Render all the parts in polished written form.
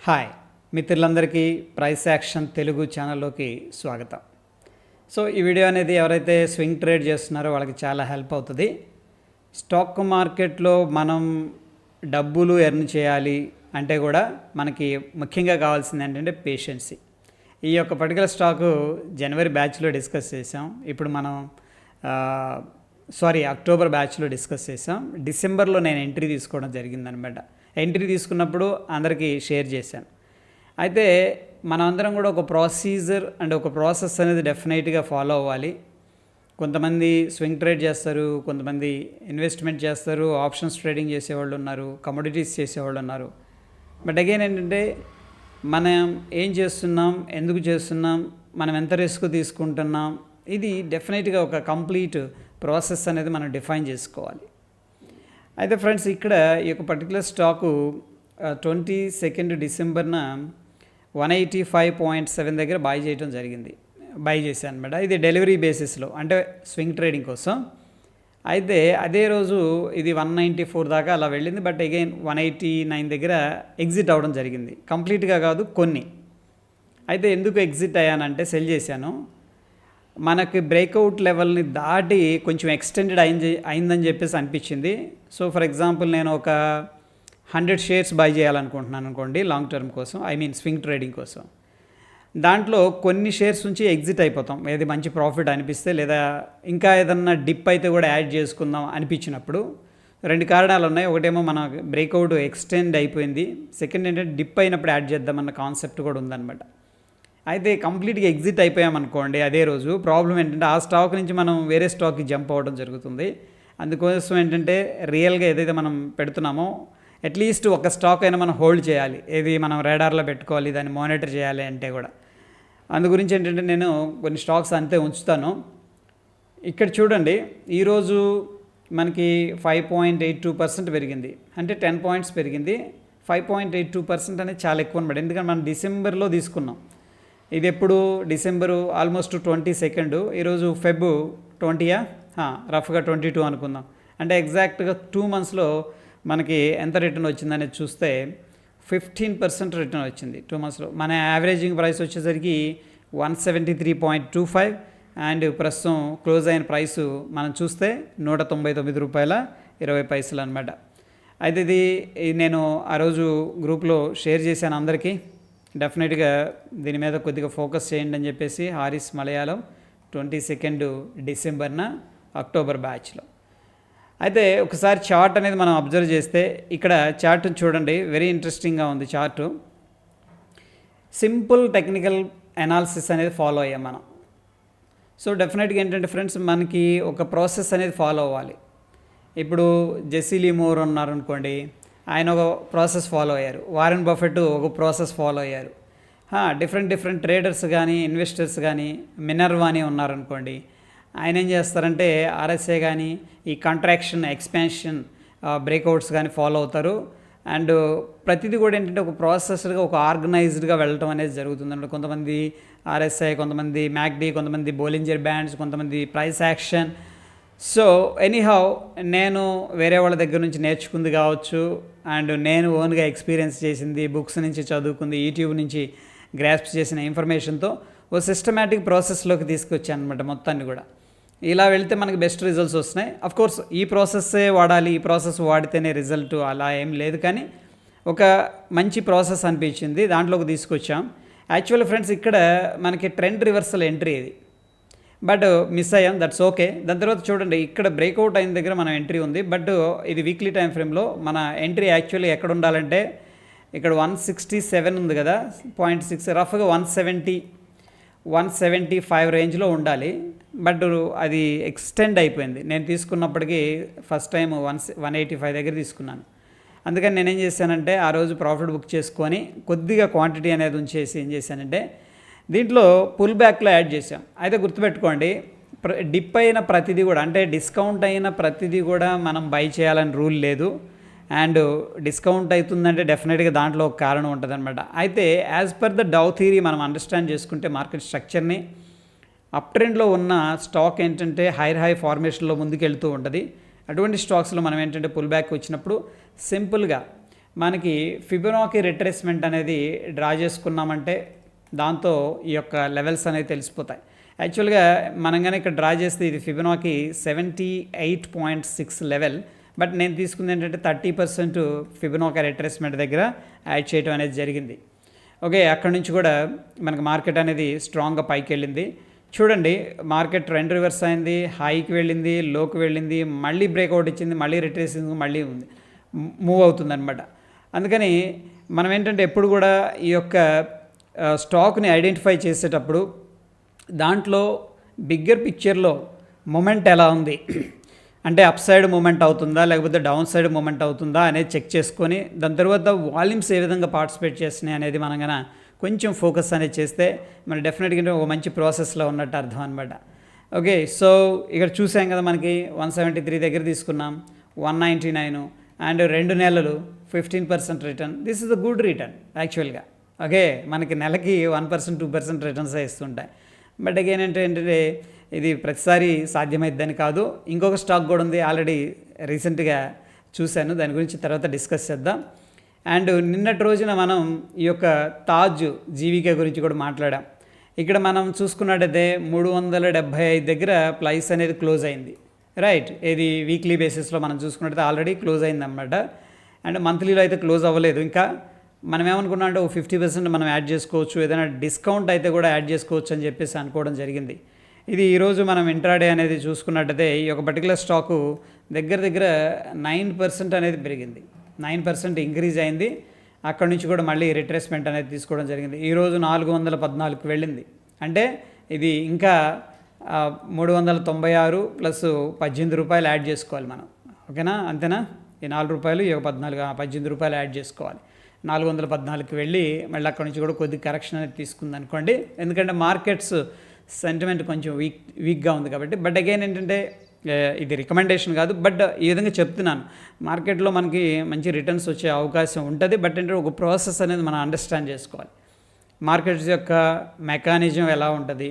Hi మిత్రులందరికీ price action Telugu ఛానల్లోకి స్వాగతం. సో ఈ వీడియో అనేది ఎవరైతే స్వింగ్ ట్రేడ్ చేస్తున్నారో వాళ్ళకి చాలా హెల్ప్ అవుతుంది. స్టాక్ మార్కెట్లో మనం డబ్బులు ఎర్న్ చేయాలి అంటే కూడా మనకి ముఖ్యంగా కావాల్సింది ఏంటంటే పేషెన్సీ. ఈ యొక్క పర్టికులర్ స్టాకు జనవరి బ్యాచ్లో డిస్కస్ చేసాం. ఇప్పుడు మనం అక్టోబర్ బ్యాచ్లో డిస్కస్ చేసాం. డిసెంబర్లో నేను ఎంట్రీ తీసుకోవడం జరిగిందనమాట. ఎంట్రీ తీసుకున్నప్పుడు అందరికీ షేర్ చేశాను. అయితే మనమందరం కూడా ఒక ప్రొసీజర్ అండ్ ఒక ప్రాసెస్ అనేది డెఫినెట్గా ఫాలో అవ్వాలి. కొంతమంది స్వింగ్ ట్రేడ్ చేస్తారు, కొంతమంది ఇన్వెస్ట్మెంట్ చేస్తారు, ఆప్షన్స్ ట్రేడింగ్ చేసేవాళ్ళు ఉన్నారు, కమోడిటీస్ చేసేవాళ్ళు ఉన్నారు. బట్ అగైన్ ఏంటంటే మనం ఏం చేస్తున్నాం, ఎందుకు చేస్తున్నాం, మనం ఎంత రిస్క్ తీసుకుంటున్నాం, ఇది డెఫినెట్గా ఒక కంప్లీట్ ప్రాసెస్ అనేది మనం డిఫైన్ చేసుకోవాలి. అయితే ఫ్రెండ్స్, ఇక్కడ ఈ యొక్క పర్టికులర్ స్టాకు 22 డిసెంబర్న 185.7 దగ్గర బై చేయడం జరిగింది. బై చేశాను అనమాట. ఇది డెలివరీ బేసిస్లో, అంటే స్వింగ్ ట్రేడింగ్ కోసం. అయితే అదే రోజు ఇది 194 దాకా అలా వెళ్ళింది. బట్ అగైన్ 189 దగ్గర ఎగ్జిట్ అవ్వడం జరిగింది. కంప్లీట్గా కాదు, కొన్ని. అయితే ఎందుకు ఎగ్జిట్ అయ్యానంటే సెల్ చేశాను. మనకి బ్రేక్అవుట్ లెవెల్ని దాటి కొంచెం ఎక్స్టెండెడ్ అయిందని చెప్పేసి అనిపించింది. సో ఫర్ ఎగ్జాంపుల్ నేను ఒక 100 షేర్స్ బై చేయాలనుకుంటున్నాను అనుకోండి, లాంగ్ టర్మ్ కోసం, స్వింగ్ ట్రేడింగ్ కోసం. దాంట్లో కొన్ని షేర్స్ నుంచి ఎగ్జిట్ అయిపోతాం, ఏది మంచి ప్రాఫిట్ అనిపిస్తే, లేదా ఇంకా ఏదన్నా డిప్ అయితే కూడా యాడ్ చేసుకుందాం అనిపించినప్పుడు. రెండు కారణాలు ఉన్నాయి. ఒకటేమో మన బ్రేక్అవుట్ ఎక్స్టెండ్ అయిపోయింది, సెకండ్ ఏంటంటే డిప్ అయినప్పుడు యాడ్ చేద్దామన్న కాన్సెప్ట్ కూడా ఉందన్నమాట. అయితే కంప్లీట్గా ఎగ్జిట్ అయిపోయామనుకోండి అదే రోజు, ప్రాబ్లం ఏంటంటే ఆ స్టాక్ నుంచి మనం వేరే స్టాక్కి జంప్ అవ్వడం జరుగుతుంది. అందుకోసం ఏంటంటే రియల్గా ఏదైతే మనం పెడుతున్నామో అట్లీస్ట్ ఒక స్టాక్ అయినా మనం హోల్డ్ చేయాలి, ఏది మనం రాడార్లో పెట్టుకోవాలి, దాన్ని మానిటర్ చేయాలి అంటే కూడా. అందు గురించి ఏంటంటే నేను కొన్ని స్టాక్స్ అంతే ఉంచుతాను. ఇక్కడ చూడండి, ఈరోజు మనకి 5.82% పెరిగింది, అంటే 10 పాయింట్స్ పెరిగింది. 5.82% అనేది చాలా ఎక్కువ అనమాట. ఎందుకంటే మనం డిసెంబర్లో తీసుకున్నాం. ఇది ఎప్పుడు డిసెంబరు ఆల్మోస్ట్ 22, ఈరోజు ఫెబ్ 20, రఫ్గా 22 అనుకుందాం. అంటే ఎగ్జాక్ట్గా 2 మంత్స్లో మనకి ఎంత రిటర్న్ వచ్చిందనేది చూస్తే 15% రిటర్న్ వచ్చింది 2 మంత్స్లో. మన యావరేజింగ్ ప్రైస్ వచ్చేసరికి 173.25 అండ్ ప్రస్తుతం క్లోజ్ అయిన ప్రైసు మనం చూస్తే 199 రూపాయల 20 పైసలు అనమాట. అయితే ఇది నేను ఆ రోజు గ్రూప్లో షేర్ చేశాను అందరికీ. డెఫినెట్గా దీని మీద కొద్దిగా ఫోకస్ చేయండి అని చెప్పేసి హారిస్ మలయాళం 22 డిసెంబర్న అక్టోబర్ బ్యాచ్లో. అయితే ఒకసారి చార్ట్ అనేది మనం అబ్జర్వ్ చేస్తే, ఇక్కడ చార్ట్ చూడండి, వెరీ ఇంట్రెస్టింగ్గా ఉంది చార్టు. సింపుల్ టెక్నికల్ అనాలిసిస్ అనేది ఫాలో అయ్యాం మనం. సో డెఫినెట్గా ఏంటంటే ఫ్రెండ్స్, మనకి ఒక ప్రాసెస్ అనేది ఫాలో అవ్వాలి. ఇప్పుడు జెస్సీ లిమోర్ ఉన్నారనుకోండి, ఆయన ఒక ప్రాసెస్ ఫాలో అయ్యారు. వారెన్ బఫెట్ ఒక ప్రాసెస్ ఫాలో అయ్యారు. డిఫరెంట్ ట్రేడర్స్ కానీ, ఇన్వెస్టర్స్ కానీ, మినర్వా అని ఉన్నారనుకోండి, ఆయన ఏం చేస్తారంటే ఆర్ఎస్ఏ కానీ, ఈ కాంట్రాక్షన్, ఎక్స్పాన్షన్, బ్రేక్అవుట్స్ కానీ ఫాలో అవుతారు. అండ్ ప్రతిదీ కూడా ఏంటంటే ఒక ప్రాసెస్గా, ఒక ఆర్గనైజ్డ్గా వెళ్ళటం అనేది జరుగుతుంది. కొంతమంది ఆర్ఎస్ఐ, కొంతమంది మ్యాక్డీ, కొంతమంది బోలింజర్ బ్యాండ్స్, కొంతమంది ప్రైస్ యాక్షన్. సో ఎనీహౌ, నేను వేరే వాళ్ళ దగ్గర నుంచి నేర్చుకుంది కావచ్చు, అండ్ నేను ఓన్గా ఎక్స్పీరియన్స్ చేసింది, బుక్స్ నుంచి చదువుకుంది, యూట్యూబ్ నుంచి గ్రాస్ప్ చేసిన ఇన్ఫర్మేషన్తో ఓ సిస్టమేటిక్ ప్రాసెస్లోకి తీసుకొచ్చాను అనమాట మొత్తాన్ని కూడా. ఇలా వెళ్తే మనకి బెస్ట్ రిజల్ట్స్ వస్తున్నాయి. అఫ్కోర్స్ ఈ ప్రాసెస్సే వాడాలి, ఈ ప్రాసెస్ వాడితేనే రిజల్ట్ అలా ఏం లేదు, కానీ ఒక మంచి ప్రాసెస్ అనిపించింది, దాంట్లోకి తీసుకొచ్చాం. యాక్చువల్ ఫ్రెండ్స్, ఇక్కడ మనకి ట్రెండ్ రివర్సల్ ఎంట్రీ ఇది, బట్ మిస్ అయ్యాం, దట్స్ ఓకే. దాని తర్వాత చూడండి, ఇక్కడ బ్రేక్అవుట్ అయిన దగ్గర మన ఎంట్రీ ఉంది, బట్ ఇది వీక్లీ టైం ఫ్రేమ్లో మన ఎంట్రీ యాక్చువల్లీ ఎక్కడ ఉండాలంటే ఇక్కడ 167 ఉంది కదా, 0.6, రఫ్గా 175 రేంజ్లో ఉండాలి. బట్ అది ఎక్స్టెండ్ అయిపోయింది. నేను తీసుకున్నప్పటికీ ఫస్ట్ టైం 185 దగ్గర తీసుకున్నాను. అందుకని నేనేం చేశానంటే ఆ రోజు ప్రాఫిట్ బుక్ చేసుకొని కొద్దిగా క్వాంటిటీ అనేది ఉంచేసి ఏం చేశానంటే దీంట్లో పుల్ బ్యాక్లో యాడ్ చేసాం. అయితే గుర్తుపెట్టుకోండి, డిప్ అయిన ప్రతిదీ కూడా, అంటే డిస్కౌంట్ అయిన ప్రతిదీ కూడా మనం బై చేయాలని రూల్ లేదు. అండ్ డిస్కౌంట్ అవుతుందంటే డెఫినెట్గా దాంట్లో ఒక కారణం ఉంటుంది అనమాట. అయితే as per the dough theory మనం అండర్స్టాండ్ చేసుకుంటే మార్కెట్ స్ట్రక్చర్ని, అప్ ట్రెండ్లో ఉన్న స్టాక్ ఏంటంటే హై ఫార్మేషన్లో ముందుకు వెళ్తూ ఉంటుంది. అటువంటి స్టాక్స్లో మనం ఏంటంటే పుల్ బ్యాక్ వచ్చినప్పుడు సింపుల్గా మనకి ఫిబొనాకీ రిట్రేస్మెంట్ అనేది డ్రా చేసుకున్నామంటే దాంతో ఈ యొక్క లెవెల్స్ అనేవి తెలిసిపోతాయి. యాక్చువల్గా మనం కానీ ఇక్కడ డ్రా చేస్తే ఇది ఫిబొనాకీ 78.6 లెవెల్, బట్ నేను తీసుకుంది ఏంటంటే 30% ఫిబొనాకీ రిట్రేస్మెంట్ దగ్గర యాడ్ చేయడం అనేది జరిగింది. ఓకే, అక్కడ నుంచి కూడా మనకు మార్కెట్ అనేది స్ట్రాంగ్గా పైకి వెళ్ళింది. చూడండి, మార్కెట్ ట్రెండ్ రివర్స్ అయింది, హైకి వెళ్ళింది, లోకి వెళ్ళింది, మళ్ళీ బ్రేక్అవుట్ ఇచ్చింది, మళ్ళీ రిట్రేసింగ్, మళ్ళీ ఉంది, మూవ్ అవుతుందన్నమాట. అందుకని మనం ఏంటంటే ఎప్పుడు కూడా ఈ యొక్క స్టాక్ని ఐడెంటిఫై చేసేటప్పుడు దాంట్లో బిగ్గర్ పిక్చర్లో మూమెంట్ ఎలా ఉంది, అంటే అప్ సైడ్ మూమెంట్ అవుతుందా లేకపోతే డౌన్ సైడ్ మూమెంట్ అవుతుందా అనేది చెక్ చేసుకొని దాని తర్వాత వాల్యూమ్స్ ఏ విధంగా పార్టిసిపేట్ చేస్తున్నాయి అనేది మనం కన్నా కొంచెం ఫోకస్ అనేది చేస్తే మనం డెఫినెట్గా ఒక మంచి ప్రాసెస్లో ఉన్నట్టు అర్థం అనమాట. ఓకే, సో ఇక్కడ చూసాం కదా, మనకి 173 దగ్గర తీసుకున్నాం, 199 అండ్ 2 నెలలు 15% return. This is a good return యాక్చువల్గా. ఓకే, మనకి నెలకి 1% 2% రిటర్న్స్ ఇస్తుంటాయి. బట్ అగైన్ ఏంటంటే ఇది ప్రతిసారి సాధ్యమైద్దని కాదు. ఇంకొక స్టాక్ కూడా ఉంది, ఆల్రెడీ రీసెంట్గా చూశాను, దాని గురించి తర్వాత డిస్కస్ చేద్దాం. అండ్ నిన్నటి రోజున మనం ఈ యొక్క తాజ్ జీవికే గురించి కూడా మాట్లాడాం. ఇక్కడ మనం చూసుకున్నట్టయితే 375 దగ్గర ప్రైస్ అనేది క్లోజ్ అయింది, రైట్. ఇది వీక్లీ బేసిస్లో మనం చూసుకున్నట్టయితే ఆల్రెడీ క్లోజ్ అయింది అనమాట. అండ్ మంత్లీలో అయితే క్లోజ్ అవ్వలేదు. ఇంకా మనం ఏమనుకున్నాం అంటే 50% మనం యాడ్ చేసుకోవచ్చు, ఏదైనా డిస్కౌంట్ అయితే కూడా యాడ్ చేసుకోవచ్చు అని చెప్పేసి అనుకోవడం జరిగింది. ఇది ఈరోజు మనం ఇంట్రాడే అనేది చూసుకున్నట్టయితే ఈ యొక్క పర్టికులర్ స్టాకు దగ్గర 9% అనేది పెరిగింది, 9% ఇంక్రీజ్ అయింది. అక్కడ నుంచి కూడా మళ్ళీ రిట్రేస్మెంట్ అనేది తీసుకోవడం జరిగింది. ఈరోజు 414కి వెళ్ళింది. అంటే ఇది ఇంకా 396 ప్లస్ 18 రూపాయలు యాడ్ చేసుకోవాలి మనం. ఓకేనా, అంతేనా? ఈ 4 రూపాయలు, ఈ 18 రూపాయలు యాడ్ చేసుకోవాలి. 414కి వెళ్ళి మళ్ళీ అక్కడ నుంచి కూడా కొద్ది కరెక్షన్ అనేది తీసుకుంది అనుకోండి, ఎందుకంటే మార్కెట్స్ సెంటిమెంట్ కొంచెం వీక్గా ఉంది కాబట్టి. బట్ అగైన్ ఏంటంటే ఇది రికమెండేషన్ కాదు, బట్ ఈ విధంగా చెప్తున్నాను. మార్కెట్లో మనకి మంచి రిటర్న్స్ వచ్చే అవకాశం ఉంటుంది, బట్ ఏంటంటే ఒక ప్రాసెస్ అనేది మనం అండర్స్టాండ్ చేసుకోవాలి. మార్కెట్స్ యొక్క మెకానిజం ఎలా ఉంటుంది,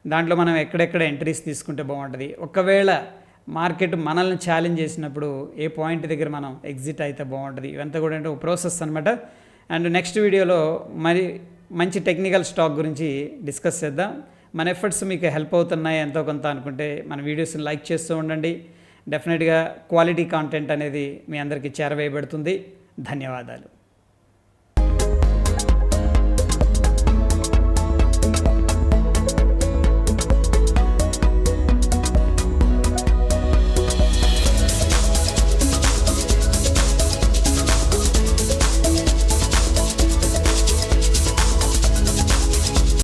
దాంట్లో మనం ఎక్కడెక్కడ ఎంట్రీస్ తీసుకుంటే బాగుంటుంది, ఒకవేళ మార్కెట్ మనల్ని ఛాలెంజ్ చేసినప్పుడు ఏ పాయింట్ దగ్గర మనం ఎగ్జిట్ అయితే బాగుంటుంది, ఇవంతా కూడా అంటే ఒక ప్రాసెస్ అనమాట. అండ్ నెక్స్ట్ వీడియోలో మరి మంచి టెక్నికల్ స్టాక్ గురించి డిస్కస్ చేద్దాం. మన ఎఫర్ట్స్ మీకు హెల్ప్ అవుతున్నాయి ఎంతో కొంత అనుకుంటే మన వీడియోస్ని లైక్ చేస్తూ ఉండండి. డెఫినెట్గా క్వాలిటీ కాంటెంట్ అనేది మీ అందరికీ చేరవేయబడుతుంది. ధన్యవాదాలు.